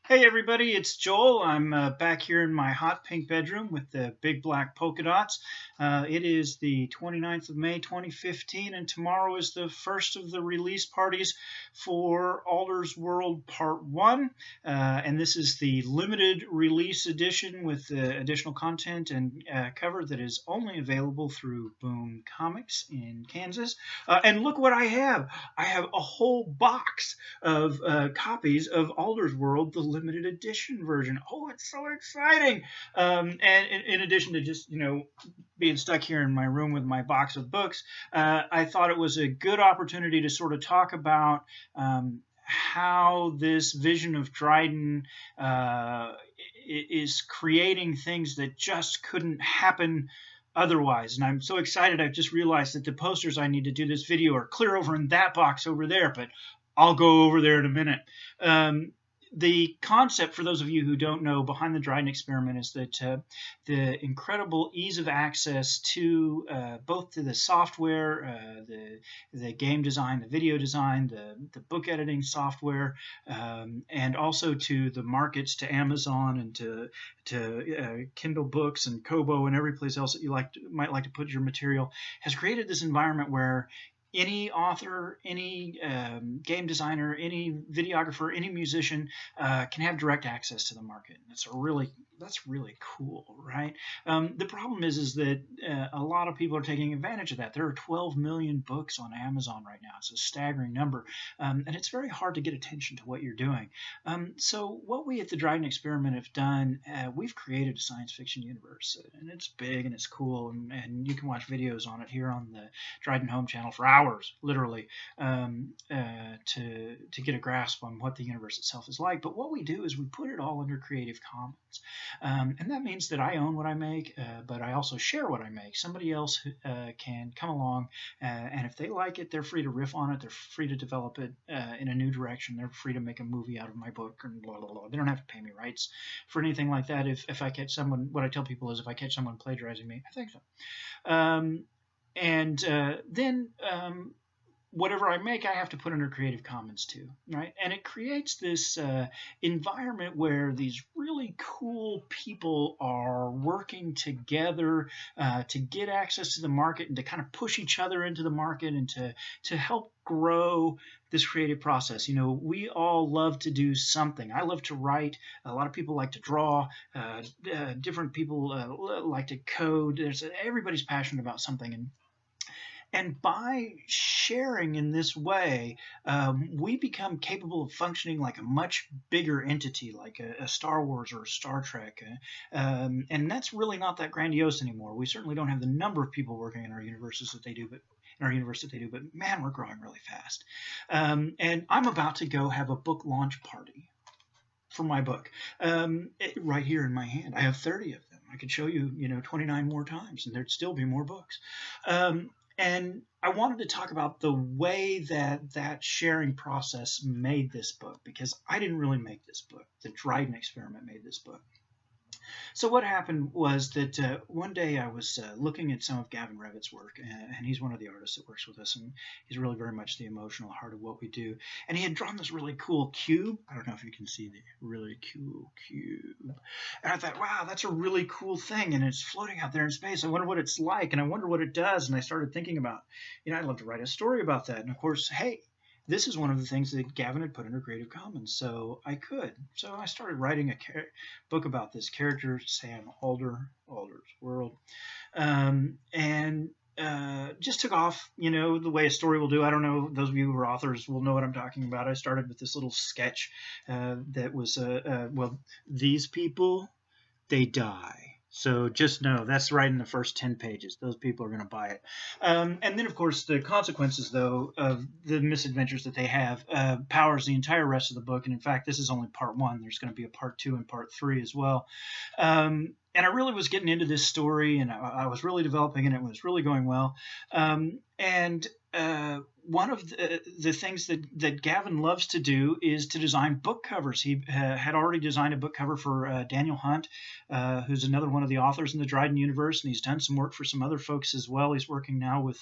Hey everybody, it's Joel. I'm back here in my hot pink bedroom with the big black polka dots. It is the 29th of May 2015, and tomorrow is the first of the release parties for Adler's World Part 1. And this is the limited release edition with additional content and cover that is only available through Boom Comics in Kansas. And look what I have! I have a whole box of copies of Adler's World, the limited edition version. Oh, it's so exciting! And in addition to just being stuck here in my room with my box of books, I thought it was a good opportunity to sort of talk about how this vision of Dryden is creating things that just couldn't happen otherwise. And I'm so excited. I've just realized that the posters I need to do this video are clear over in that box over there, but I'll go over there in a minute. The concept, for those of you who don't know, behind the Dryden experiment is that the incredible ease of access to both to the software, the game design, the video design, the book editing software, and also to the markets, to Amazon and to Kindle Books and Kobo and every place else that you might like to put your material, has created this environment where any author, any game designer, any videographer, any musician can have direct access to the market. That's really cool, right? The problem is that a lot of people are taking advantage of that. There are 12 million books on Amazon right now. It's a staggering number, and it's very hard to get attention to what you're doing. So what we at the Dryden Experiment have done, we've created a science fiction universe, and it's big and it's cool, and you can watch videos on it here on the Dryden Home channel for hours, literally, to get a grasp on what the universe itself is like. But what we do is we put it all under Creative Commons. And that means that I own what I make, but I also share what I make. Somebody else can come along, and if they like it, they're free to riff on it. They're free to develop it in a new direction. They're free to make a movie out of my book and blah, blah, blah. They don't have to pay me rights for anything like that. If I catch someone, what I tell people is if I catch someone plagiarizing me, I think so. Then whatever I make, I have to put under Creative Commons too, right? And it creates this environment where these really cool people are working together to get access to the market and to kind of push each other into the market and to help grow this creative process. We all love to do something. I love to write. A lot of people like to draw. Different people like to code. Everybody's passionate about something, and by sharing in this way, we become capable of functioning like a much bigger entity, like a Star Wars or a Star Trek. And that's really not that grandiose anymore. We certainly don't have the number of people working in our universe that they do, but man, we're growing really fast. And I'm about to go have a book launch party for my book right here in my hand. I have 30 of them. I could show you, 29 more times, and there'd still be more books. And I wanted to talk about the way that sharing process made this book, because I didn't really make this book. The Dryden experiment made this book. So what happened was that one day I was looking at some of Gavin Revitt's work, and he's one of the artists that works with us, and he's really very much the emotional heart of what we do. And he had drawn this really cool cube. I don't know if you can see the really cool cube. And I thought, wow, that's a really cool thing, and it's floating out there in space. I wonder what it's like, and I wonder what it does. And I started thinking about, I'd love to write a story about that. And of course, hey, this is one of the things that Gavin had put under Creative Commons, so I could. So I started writing a book about this character, Sam Adler, Adler's World, and just took off, the way a story will do. I don't know, those of you who are authors will know what I'm talking about. I started with this little sketch that was, well, these people, they die. So just know that's right in the first 10 pages. Those people are going to buy it. And then, of course, the consequences, though, of the misadventures that they have powers the entire rest of the book. And, in fact, this is only part 1. There's going to be a part 2 and part 3 as well. And I really was getting into this story, and I was really developing it. It was really going well. And one of the things that Gavin loves to do is to design book covers. He had already designed a book cover for Daniel Hunt, who's another one of the authors in the Dryden universe, and he's done some work for some other folks as well. He's working now with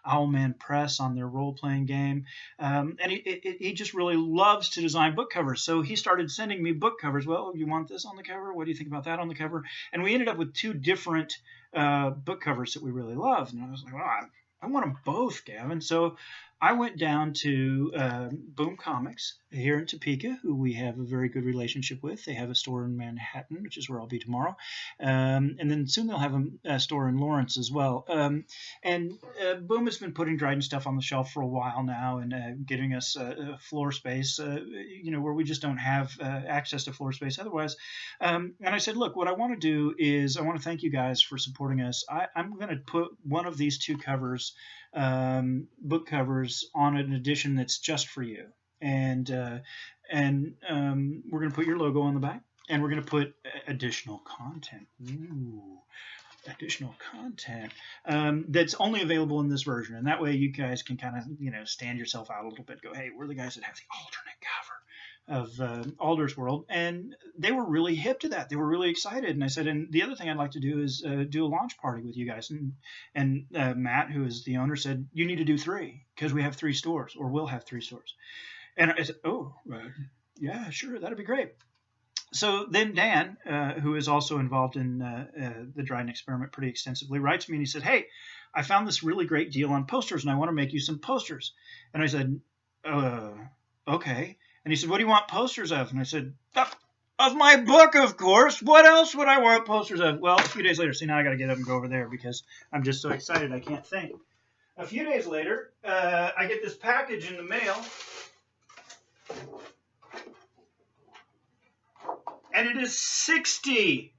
Owlman Press on their role-playing game, and he just really loves to design book covers. So he started sending me book covers. Well, you want this on the cover? What do you think about that on the cover? And we ended up with two different book covers that we really loved. And I was like, well, I want them both, Gavin. So I went down to Boom Comics here in Topeka, who we have a very good relationship with. They have a store in Manhattan, which is where I'll be tomorrow. And then soon they'll have a store in Lawrence as well. And Boom has been putting Dryden stuff on the shelf for a while now and giving us floor space, where we just don't have access to floor space otherwise. And I said, look, what I want to do is I want to thank you guys for supporting us. I'm going to put one of these two covers, book covers, on an edition that's just for you. And we're going to put your logo on the back, and we're going to put additional content. Ooh, additional content that's only available in this version. And that way you guys can kind of, stand yourself out a little bit. Go, hey, we're the guys that have the alternate cover of Adler's World. And they were really hip to that. They were really excited. And I said, and the other thing I'd like to do is do a launch party with you guys. And Matt, who is the owner, said, you need to do 3 because we have 3 stores, or we'll have 3 stores. And I said, oh, yeah, sure, that'd be great. So then Dan, who is also involved in the Dryden experiment pretty extensively, writes me and he said, hey, I found this really great deal on posters and I want to make you some posters. And I said, okay. And he said, what do you want posters of? And I said, of my book, of course. What else would I want posters of? Well, a few days later, see, now I got to get up and go over there because I'm just so excited I can't think. A few days later, I get this package in the mail. And it is 60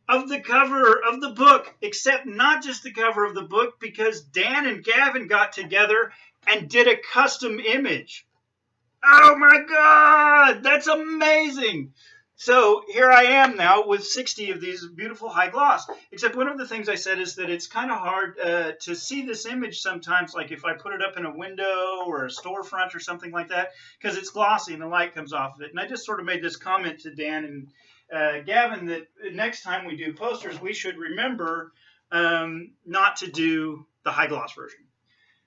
of the cover of the book, except not just the cover of the book, because Dan and Gavin got together and did a custom image. Oh my God, that's amazing. So here I am now with 60 of these beautiful high gloss, except one of the things I said is that it's kind of hard to see this image sometimes, like if I put it up in a window or a storefront or something like that, because it's glossy and the light comes off of it. And I just sort of made this comment to Dan and Gavin that next time we do posters, we should remember not to do the high gloss version.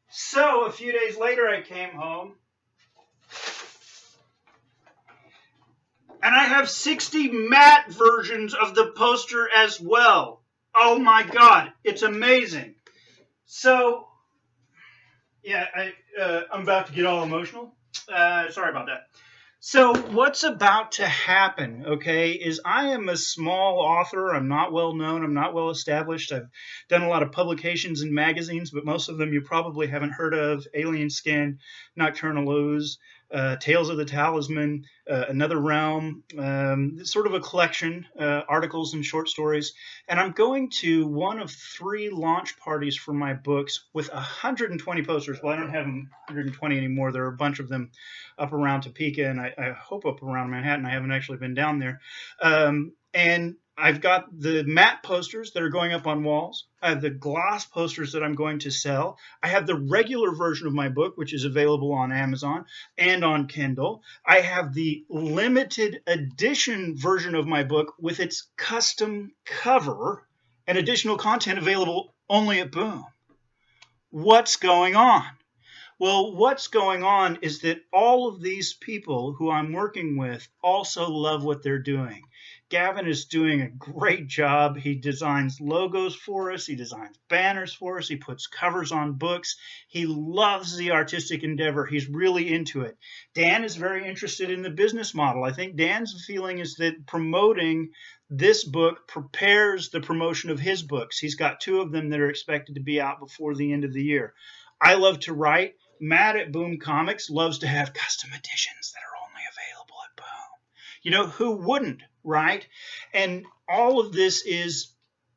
So a few days later, I came home. And I have 60 matte versions of the poster as well. Oh my God, it's amazing. So, yeah, I'm about to get all emotional. Sorry about that. So what's about to happen, okay, is I am a small author. I'm not well known. I'm not well established. I've done a lot of publications and magazines, but most of them you probably haven't heard of. Alien Skin, Nocturnal Ooze, Tales of the Talisman, Another Realm, sort of a collection, articles and short stories. And I'm going to one of 3 launch parties for my books with 120 posters. Well, I don't have them 120 anymore. There are a bunch of them up around Topeka, and I hope up around Manhattan. I haven't actually been down there. And I've got the matte posters that are going up on walls. I have the gloss posters that I'm going to sell. I have the regular version of my book, which is available on Amazon and on Kindle. I have the limited edition version of my book with its custom cover and additional content available only at Boom. What's going on? Well, what's going on is that all of these people who I'm working with also love what they're doing. Gavin is doing a great job. He designs logos for us. He designs banners for us. He puts covers on books. He loves the artistic endeavor. He's really into it. Dan is very interested in the business model. I think Dan's feeling is that promoting this book prepares the promotion of his books. He's got 2 of them that are expected to be out before the end of the year. I love to write. Matt at Boom Comics loves to have custom editions that are only available at Boom. You know, who wouldn't, right? And all of this is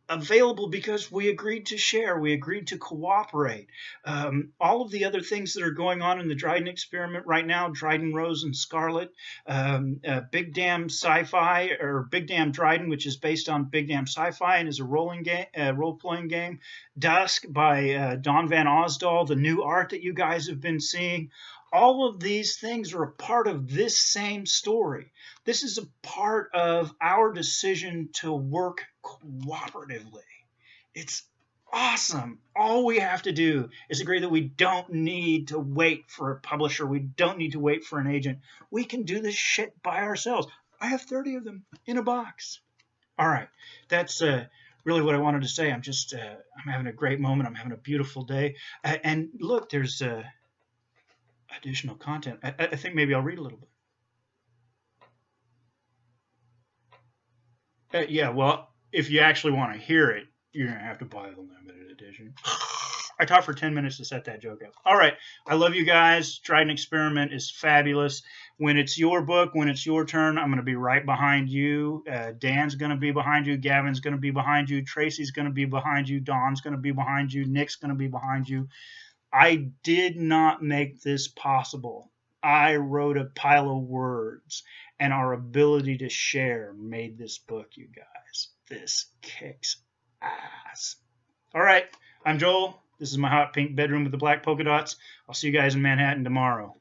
available because we agreed to share, we agreed to cooperate. All of the other things that are going on in the Dryden experiment right now, Dryden, Rose, and Scarlet, Big Damn Sci-Fi, or Big Damn Dryden, which is based on Big Damn Sci-Fi and is a role-playing game, Dusk by Don Van Osdol, the new art that you guys have been seeing. All of these things are a part of this same story. This is a part of our decision to work cooperatively. It's awesome. All we have to do is agree that we don't need to wait for a publisher. We don't need to wait for an agent. We can do this shit by ourselves. I have 30 of them in a box. All right. That's really what I wanted to say. I'm having a great moment. I'm having a beautiful day. And look, there's additional content. I think maybe I'll read a little bit. Yeah, well, if you actually want to hear it, you're going to have to buy the limited edition. I talked for 10 minutes to set that joke up. All right. I love you guys. Dryden Experiment is fabulous. When it's your book, when it's your turn, I'm going to be right behind you. Dan's going to be behind you. Gavin's going to be behind you. Tracy's going to be behind you. Dawn's going to be behind you. Nick's going to be behind you. I did not make this possible. I wrote a pile of words, and our ability to share made this book, you guys. This kicks ass. All right, I'm Joel. This is my hot pink bedroom with the black polka dots. I'll see you guys in Manhattan tomorrow.